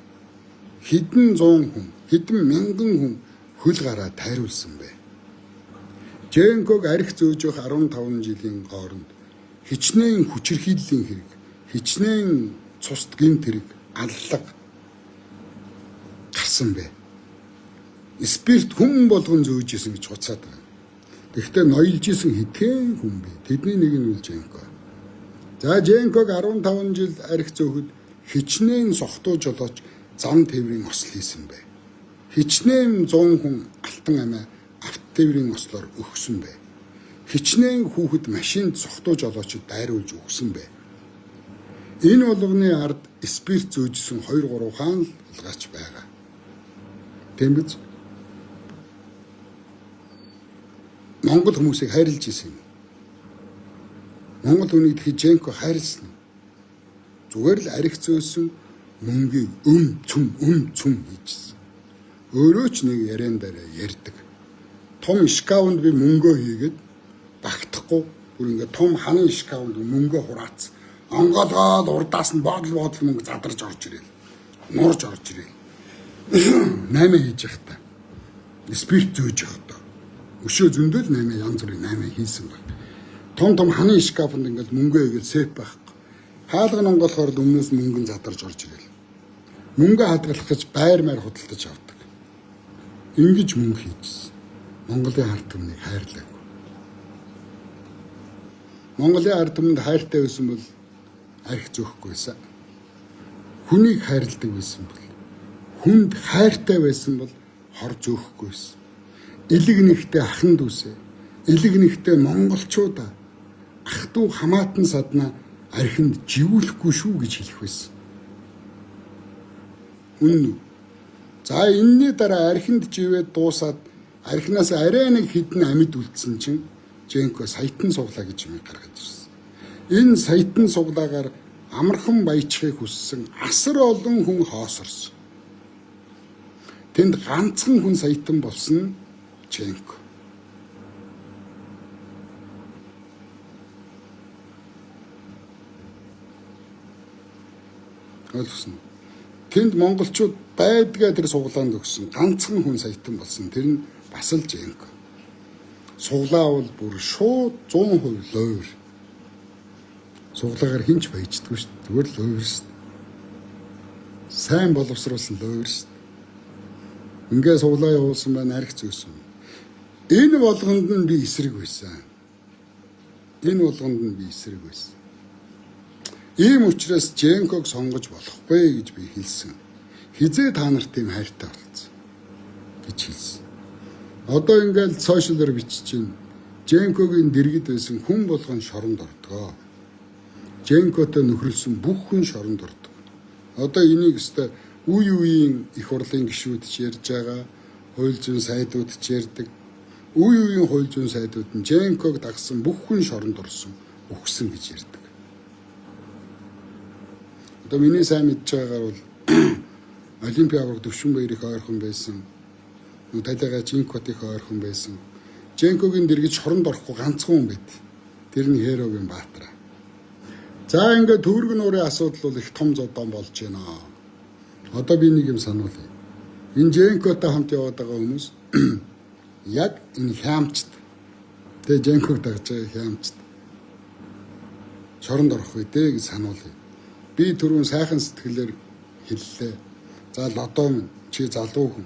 Хэдэн 100 хүн, хэдэн мянган хүн хөл гараа тайруулсан бэ. Женког архи зөөж явах 15 жилийн хооронд хичнээн хүчирхийллийн хэрэг, хичнээн цусд гинт хэрэг, аллага гарсан бэ. Спирт хүн болгон зөөж исэн гэж хуцаад байна. Гэхдээ ноёлж исэн хэдхэн хүн бэ? Тэдний нэг нь үл Женког. За Женког 15 жил архи зөөхөд хичнээн сохтуу жолооч зам тээврийн осол хийсэн бэ. Хичнээн 100 хүн алтан амиа авт тээврийн ослоор өгсөн бэ. Хичнээн хүүхэд машинд сохтуу жолоочд дайруулж өгсөн бэ. Энэ болгоны ард спирт зөөжсөн 2-3 хаан л улгаач байгаа. Тийм биз? Монгол хүмүүсийг хайрлаж исэн юм. Монгол хүнийг Женког хайрлсан. Зүгээр л архи зөөсөн мөнгийг цүм хийжсэн. Өөрөө ч нэг яриан дараа ярьдаг. Том шкафнд би мөнгөө хийгээд багтахгүй бүр ингээд том ханын шкафнд мөнгөө хураацсан. Онгоолгоод урдаас нь бодол мөнгө задарж орж ирээл. Нурж орж ирээл. 8 хийж явахдаа. Спирт зөөж явахдаа. Өшөө зөндөл 8 янз бүрийн 8 хийсэн байна. Том ханын шкафнд ингээд мөнгөө хийгээд сеп байхгүй. Хаалга нь онгоолохоор өмнөөс мөнгөн задарж орж ирээл. Мөнгө хадгалах гэж байр маяр худалдаж авдаг. Ингэж мөнгө хийжсэн. Монголын ард түмнийг хайрлаагүй. Монголын ард түмэнд хайртай байсан бол архи зөөөхгүйсэн. Хүнийг хайрладаг байсан бол, хүнд хайртай байсан бол хор зөөөхгүйсэн. Илэг нэгтэй ахан дүүсээ, илэг нэгтэй монголчуудаа ах トゥ хамаатан садна архинд живүүлэхгүй шүү гэж хэлэх байсан. Үнэн үү? За энэний дараа архинд живээд дуусаад архинаас арай нэг хідэн амьд үлдсэн чинь Женког саятан суглаа гэж юм гаргаж ирсэн. Энэ саятан суглаагаар амархан баяжхыг хүссэн асар олон хүн хоосорсон. Тэнд ганцхан хүн саятан болсон Женког. Ойлгосон уу? Тэнд монголчууд байдгаа тэр суглаанд өгсөн ганцхан хүн саятан болсон. Тэр нь бас л Женког. Суглаа бол бүр шууд 100% лойр. Суглаагаар хинч баяждаггүй шүү дээ. Зүгээр л лойр шүү дээ. Сайн боловсруулсан лойр шүү дээ. Ингээ суглаа явуулсан байна, архи зөөсөн. Энэ болгонд нь би эсрэг байсан. Энэ болгонд нь би эсрэг байсан. Ийм учраас Женког сонгож болохгүй гэж би хэлсэн. Хизээ та нарт тийм хайртай болсон гэж хэлсэн. Одоо ингээл сошиалээр бичиж байна. Женкогийн дэргэд байсан хүн болгон шоронд ордгоо. Женкогтой нөхрөлсөн бүх хүн шоронд ордог. Одоо энийг өстой үеийн их хурлын гишүүд ч ярьж байгаа, хууль зүйн сайдууд ч ярьдаг. Үеийн хууль зүйн сайдууд нь Женког дагсан бүх хүн шоронд орсон, өгсөн гэж ярьдаг. Одоо миний сайн мэдж байгаагаар бол Олимпийн авраг Төвшинбаяр их ойрхон байсан. Талигаа Женкогт их ойрхон байсан. Женкогийн дэргэж шоронд орохгүй ганцхан хүн байт. Тэр нь Херогийн Баатар. За ингээд төвөрг нуурын асуудал бол их том зодон болж байна. Одоо би нэг юм сануулъя. Энэ Женкогтой хамт яваад байгаа хүмүүс яг энэ хямчд. Тэгээ Женког дагж байгаа хямчд. Шоронд орох үедээ гэж сануулъя. Би түрүүн сайхан сэтгэлээр хэллээ. За лодоо минь чи залуу хүн.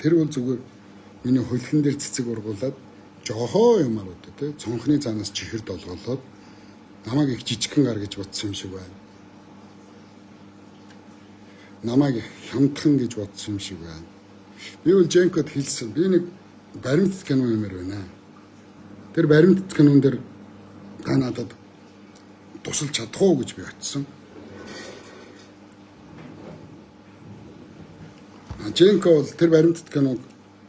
Тэр бол зүгээр миний хөлхөн дээр цэцэг ургуулад жохоо юмарууд те цонхны цаанаас чихэр долголоод намайг их жижигхэн гар гэж бодсон юм шиг байна. Намайг их хямдхан гэж бодсон юм шиг байна. Би бол Женкод хэлсэн. Би нэг баримт кино юмэр байна. Тэр баримт кинон дээр та надад тусалж чадах уу гэж би очсон. Женко бол тэр баримт киног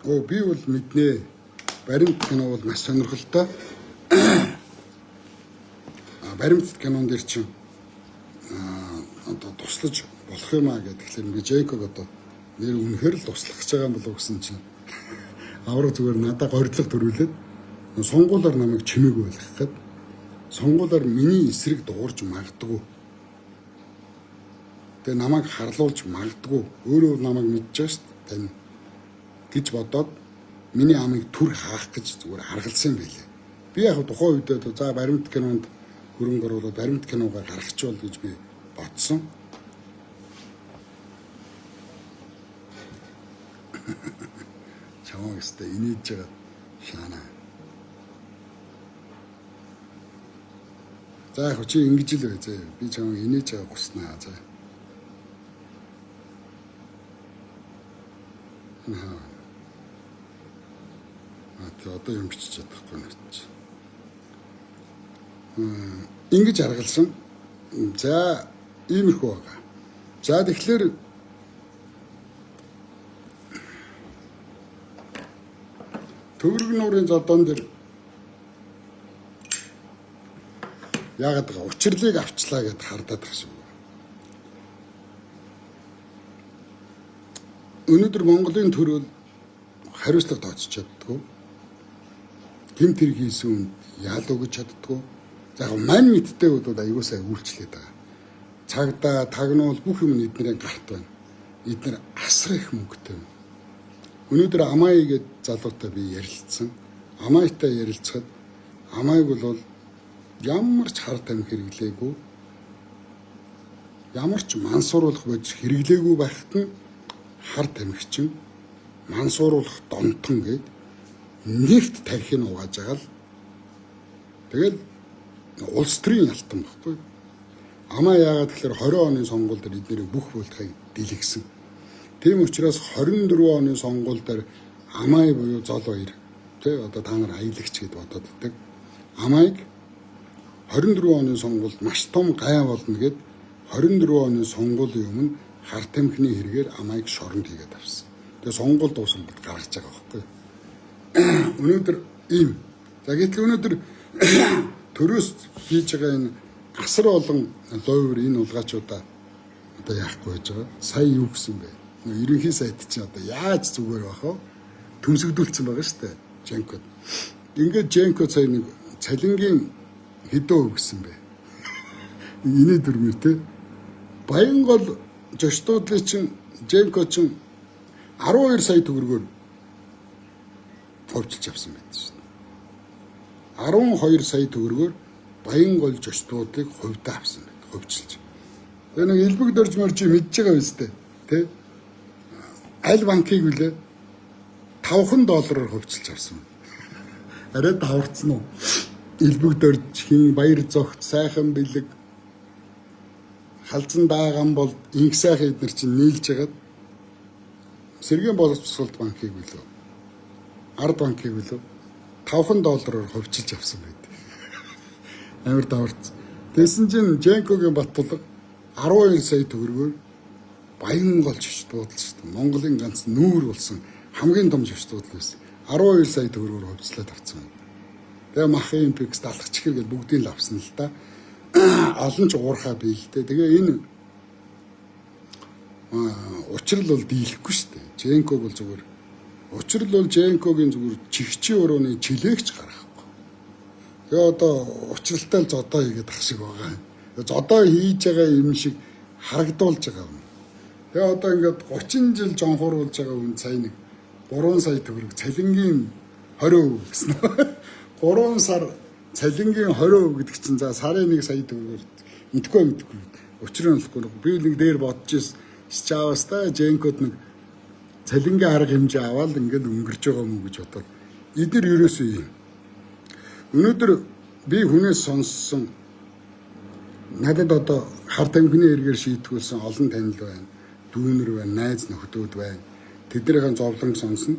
би бол мэднэ. Баримт кино бол маш сонирхолтой. Баримт кинон дээр чинь одоо туслаж болох юм аа гэхэлэр би Женког одоо нэр үнэхээр л туслах гэж байгаа юм болов гэсэн чинь авраг зүгээр надад горьдлого төрүүлээд сонгуулаар намайг чимээг байлгах гээд сонгуулаар миний эсрэг дуурж магадгүй. Тэгээ намайг харлуулж магадгүй. Өөрөө намайг мэдчихэж тань гэж бодоод миний амыг түр хаах гэж зүгээр харгалсан байлээ. Би яг тухайн үедээ за баримт кинонд хөрөнгө оруулаад баримт киногаа гаргачихвол гэж би бодсон. Чамаг өстэй инээж байгаа шаана. За яг чи ингэж л байзаа. Би чамайг инээж байгаа гуснаа за. Одоо юм бичиж чадахгүй нэ. Ингэж аргалсан. За иймэрхүү байгаа. За тэгэхээр Төвөрг нуурын зодон дээр яагаад байгаа учрлыг авчлаа гэд хардаад байгаа шүү. Өнөөдөр Монголын төрөл хариуцлага тооцож чаддгүй. Тэм тэр хийсэн үнд яал өгч чаддгүй. За яг мань мэдтэй удаад аягүй сайн үйлчлээд байгаа. Цагдаа, тагнуул бүх юм эднэрийн гарт байна. Эднэр асар их мөнгөтэй. Өнөөдөр Амай гээд залуутай би ярилцсан. Амайтай ярилцахад Амайг бол ямар ч хар тамхи хэрэглээгүй. Ямар ч мансууруулах бодис хэрэглээгүй байхад нь хар тамхичин мансууруулах донтон гээд нефт тархийг угааж байгаа л тэгэл улс төрийн ялтан баггүй. Амаа яагаад тэгэхээр 20 оны сонгуул дээр эднэрийн бүх булдхийг дэлгэсэн. Тийм учраас 24 оны сонгуул дээр Амай буюу зол хоёр тий одоо та нар аялагч гэд бодоод байдаг. Амайг 24 оны сонгуульд маш том гай болно гэд 24 оны сонгуулийн өмнө хар тамхины хэрэгээр Амайг шоронд хийгээд авсан. Тэгээ сонгуул дууссан бод гаргаж байгаа байхгүй. Өнөөдөр ийм. За гэтэл өнөөдөр төрөөс хийж байгаа энэ асар олон лойвер энэ улгаачудаа одоо яахгүй байж байгаа. Сая юу гэсэн бэ? Ерөнхий сайд чинь одоо яаж зүгээр байх вэ? Төмсөгдүүлсэн байгаа шүү дээ. Женкод. Ингээд Женкод сая нэг цалингийн хэдөө өгсөн бэ? Иний дөрмөр те. Баянгол жошдуудлын чинь Женкод чинь 12 сая төгрөгөөр ховчилж авсан байдаг шүү дээ. 12 сая төгрөгөөр Баянгол жошдуудлыг хувьдаа авсан байдаг. Ховчилж. Тэгээ нэг элбэг дөрж морж мэдж байгаа биз дээ. Тэ? Аль банкыг үлээ $500 хөвчилж авсан. Арай даварцсан уу? Элбэг дөрж хин баяр зогт сайхан бэлэг халзан дааган бол инх сайхан эднэр чинь нийлж хагаад Сэргийн боловсролт банкыг үлээ. Ард банкыг үлээ $500 хөвчилж авсан байд. Амар даварцсан. Тэсэн чинь Женкогийн Батбулга 12 сая төгрөгөөр Баянгол жошдуудл шүү дээ. Монголын ганц нүүр болсон хамгийн том жошдуудл байсан. 12 сая төгрөгөөр хөвцлээд авсан. Тэгээ Махын Импекс далах чихэр гэж бүгдийг л авсан л да. Олон ч уурхаа бий л дээ. Тэгээ энэ учрал бол дийлэхгүй шүү дээ. Женког бол зүгээр. Учрал бол Женкогийн зүгээр чихчийн өрөөний чилээгч гаргахгүй. Тэгээ одоо учралтай л зодоо хийгээд ах шиг байгаа. Зодоо хийж байгаа юм шиг харагдуулж байгаа юм. Тэгээ одоо ингээд 30 жил жонхууруулж байгаа хүн сая нэг 3 сая төгрөг цалингийн 20% гэсэн. 3 сар цалингийн 20% гэдэг чинь за сарын 1 сая төгрөгөөр мэдгүй. Учрын болохгүй. Би нэг дээр бодож ирсэн. Чаавас та Женкод нэг цалингийн арга хэмжээ аваад ингээд өнгөрч байгаа юм гэж бодоод эдгээр ерөөсөө юм. Өнөөдөр би хүнээс сонссон надад одоо хар тамхины эргээр шийтгүүлсэн олон танил байна. Дүүнэр байна, найз нөхдүүд байна. Тэднийхэн зовлон сонсно.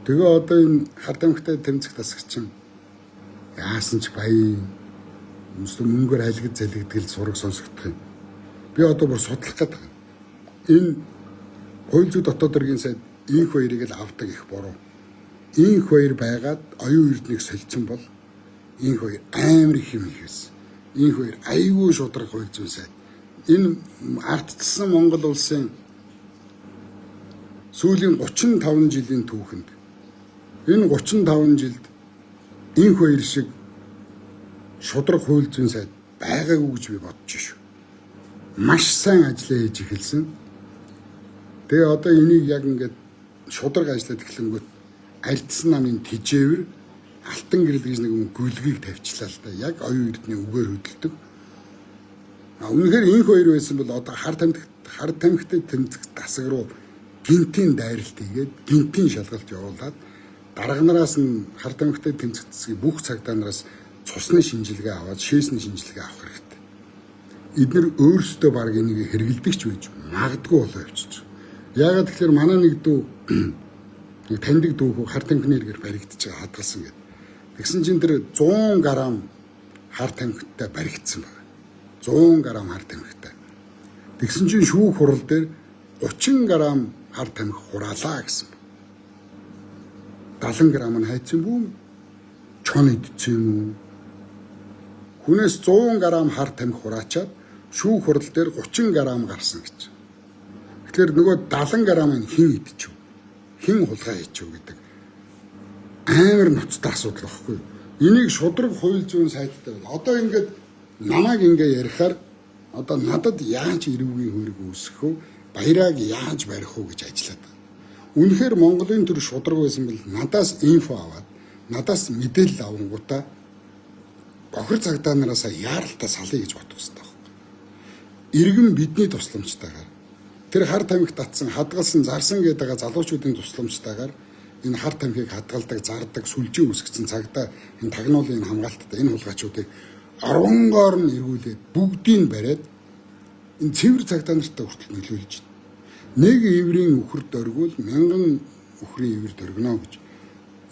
Тэгээ одоо энэ хар тамхитай тэмцэх тасагч юм. Яасан ч баян мөстө мөнгөөр хайлгаж залгидгэл сураг сонсогдох юм. Би одоо бүр судлах гэдэг. Энэ хууль зүйн дотоод хэргийн сайд инх баярыг л авдаг их буруу. Инх баяр байгаад оюун эрднийг солилцсон бол инх баяр амар их юм хийсэн. Инх баяр айгүй шудраг хууль зүйн сайд. Энэ ардчилсан Монгол улсын сүүлийн 35 жилийн түүхэнд энэ 35 жилд инх баяр шиг шудраг хууль зүйн сайд байгаагүй гэж би бодож шүү. Маш сайн ажиллаа хийж эхэлсэн. Тэгээ одоо энийг яг ингээд шудраг ажиллаад эхлэнгүүт альдсан намын тижээвэр алтан гэрэл гэж нэг гүлгийг тавьчлаа л да. Яг оюун эрдний үгээр хөдөлдөг. Үнэхээр инх баяр байсан бол одоо хар тамхитай тэмцэх тасаг руу гинтийн дайралт хийгээд гинтийн шалгалт явуулаад дарганараас нь хар тамхитай тэмцэх засгийн бүх цагдаанараас цусны шинжилгээ аваад шээсний шинжилгээ авах хэрэгтэй. Эдгээр өөрсдөө баг энийг хэрэгэлдэг ч байж магадгүй болоо явчих. Яагаад тэгэхээр манай нэг дүү таньдаг дүү хар тамхины эргээр баригдаж байгаа хадгалсан гэдэг. Тэгсэн чинь тэр 100 г хар тамхитай баригдсан байна. 100 г хар тамхитай. Тэгсэн чинь шүүх хурал дээр 30 г хар тамхи хураалаа гэсэн. 70 г нь хайцсан бүү? Чон идсэн юм уу? Хүнээс 100 г хар тамхи хураачаад шүүх хурал дээр 30 г гарсан гэж. Тэгэхээр нөгөө 70 г-ын хин идчихв. Хин хулгай хийчихв гэдэг амар ноцтой асуудал байхгүй. Энийг шудраг хууль зүйн сайттай одоо ингээд намайг ингээ ярихаар одоо надад яаж эрүүгийн хөрөг үүсэх вэ? Баяраг яаж барих вэ гэж ажиллаад байна. Үнэхээр Монголын төр шудраг байсан бол надаас инфо аваад надаас мэдээлэл авангуудаа бохир цагдаанараас яаралтай салъя гэж бодох хэрэгтэй байна. Иргэн бидний тусламжтайгаар тэр хар тамхи татсан, хадгалсан, зарсан гэдэг залуучуудын тусламжтайгаар энэ хар тамхиг хадгалдаг, зардаг, сүлжээ үүсгэсэн цагдаа энэ тагнуулын хамгаалттай энэ хулгайчуудыг 10-оор нь эргүүлээд бүгдийг бариад энэ цэвэр цагдаа нартай хүртэл нөлөөлж байна. Нэг еврейн үхэр дөргвөл 1000 үхрийн еврей дөргөнө гэж.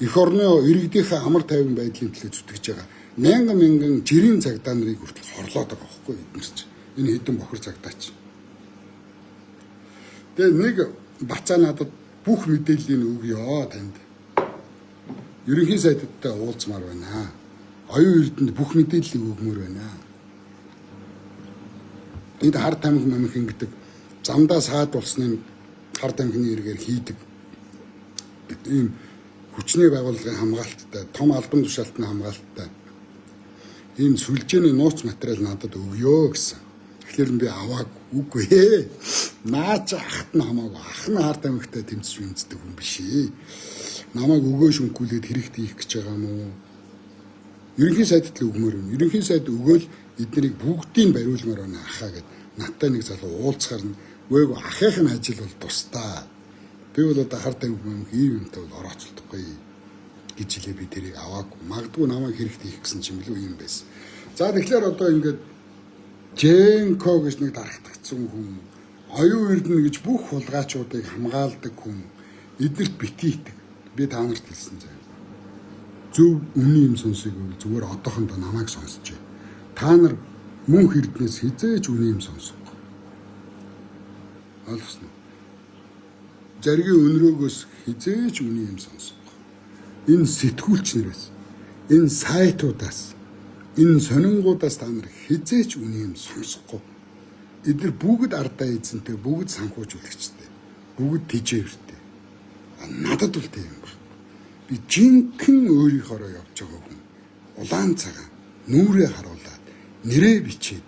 Эх орны иргэдийнхээ амар тайван байдлын төлөө зүтгэж байгаа 1000 жирийн цагдаа нарыг хүртэл хорлоод байгаа байхгүй эдгээр чинь. Энэ хэдэн бохир цагдаач. Тэгээ нэг бацаа надад бүх мэдээллийг өгье танд. Ерөнхий сайдтай уулзмаар байна. Оюун эрдэнд бүх мэдээллийг өгмөр байна. Энд хар тамхи мамхин гэдэг замдаа саад болсныг хар тамхины эргээр хийдэг. Ийм хүчний байгууллагын хамгаалттай, том албан тушаалтны хамгаалттай ийм сүлжээний нууц материал надад өгье гэсэн. Тэгэхээр би авааг үгүй. Наач ахт нь хамаагүй. Ах нь хар тамхитай тэмцэж үндэдэг хүн биш ээ. Намайг өгөө шүнхгүүлээд хэрэгт хийх гэж байгаа юм уу? Ерөнхий сайдд л өгмөр юм. Ерөнхий сайд өгөөл эднийг бүгдийг бариулмаар байна ахаа гэд надтай нэг залуу уулзахаар нь өөг ахих нь ажил бол тусдаа. Би бол одоо хар тамхи ийм юмтай бол орооцолдохгүй гэж хэлээ би тэрийг аваагүй. Магадгүй намайг хэрэгт хийх гэсэн ч юм л юм байсан. За тэгэхээр одоо ингээд Жэнко гэж нэг дарагдсан хүн, оюун эрдэнэ гэж бүх хулгайчуудыг хамгаалдаг хүн, эднэрт битийдэг. Би та нарт хэлсэн заяа. Зөв үнэн юм сонсыг зүгээр одоохондоо намайг сонсч. Та нар мөнх эрдэнэс хизээж үнэн юм сонсохгүй. Ойлгосноо? Заргийн өнрөөгөөс хизээж үнэн юм сонсохгүй. Энэ сэтгүүлч нараас, энэ сайтуудаас, энэ сонингуудаас та нар хизээч үнэн юм сонсохгүй. Эдгээр бүгд ардаа эзэнтэй, бүгд санхүүжуулагчтай, бүгд тижээвэртэй. Надад бол тийм байна. Би жинхэнэ өөрийнхоороо явж байгаа хүн. Улаан цагаан, нүрээ харуулад, нэрээ бичээд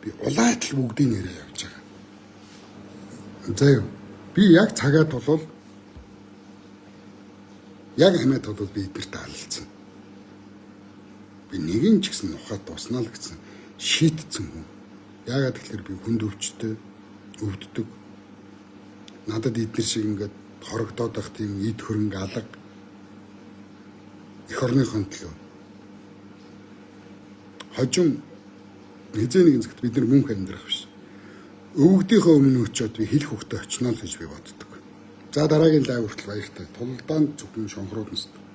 би улаатал бүгдийн нэрээ явж байгаа. Заяа. Би яг цагаад болвол яг хамаад болвол би эднэртэй алалцсан. Би нэгэн ч гэсэн ухаад дуснаа л гэсэн шийтцэн хүн. Яагаад тэгэхээр би хүнд өвчтэй өвддөг. надад эдгээр шиг ингээд хорогдоод байх тийм эд хөрөнгө алга эх орныхон төлөө хожим хизээ нэгэн зэгт бид нар мөнх амьдрах биш. Өвгдийнхөө өмнө өчөөд би хэл хөхтө очно л гэж би боддог. За дараагийн лайв хүртэл баяртай. Тулдаанд зөвхөн шонхрууд нэстэ.